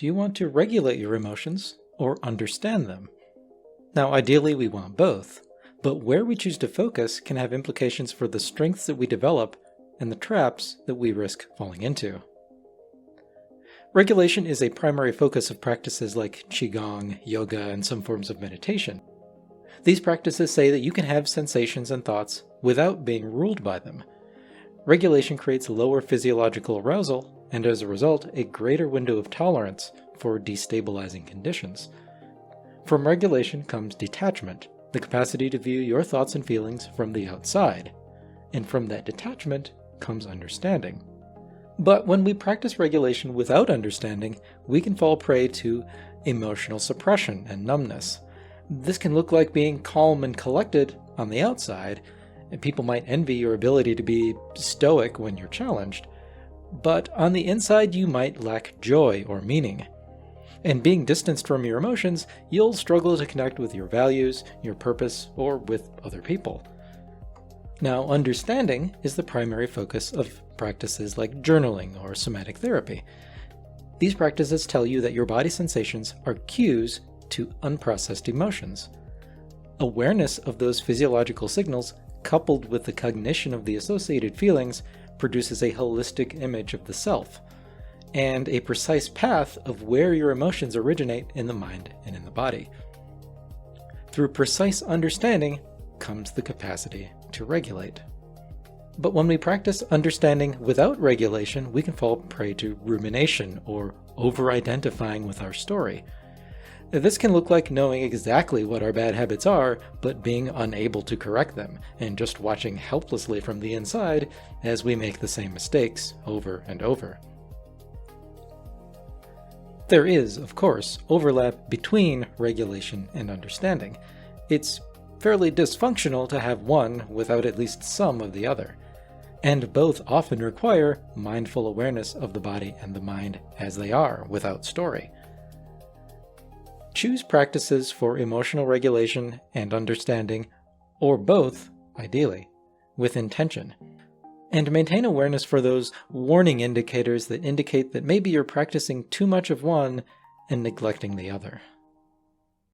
Do you want to regulate your emotions or understand them? Now, ideally, we want both, but where we choose to focus can have implications for the strengths that we develop and the traps that we risk falling into. Regulation is a primary focus of practices like Qigong, yoga, and some forms of meditation. These practices say that you can have sensations and thoughts without being ruled by them. Regulation creates lower physiological arousal, and as a result, a greater window of tolerance for destabilizing conditions. From regulation comes detachment, the capacity to view your thoughts and feelings from the outside. And from that detachment comes understanding. But when we practice regulation without understanding, we can fall prey to emotional suppression and numbness. This can look like being calm and collected on the outside, and people might envy your ability to be stoic when you're challenged. But on the inside, you might lack joy or meaning. And being distanced from your emotions, you'll struggle to connect with your values, your purpose, or with other people. Now, understanding is the primary focus of practices like journaling or somatic therapy. These practices tell you that your body sensations are cues to unprocessed emotions. Awareness of those physiological signals, coupled with the cognition of the associated feelings, produces a holistic image of the self, and a precise path of where your emotions originate in the mind and in the body. Through precise understanding comes the capacity to regulate. But when we practice understanding without regulation, we can fall prey to rumination or over-identifying with our story. This can look like knowing exactly what our bad habits are, but being unable to correct them, and just watching helplessly from the inside as we make the same mistakes over and over. There is, of course, overlap between regulation and understanding. It's fairly dysfunctional to have one without at least some of the other, and both often require mindful awareness of the body and the mind as they are, without story. Choose practices for emotional regulation and understanding, or both, ideally, with intention. And maintain awareness for those warning indicators that indicate that maybe you're practicing too much of one and neglecting the other.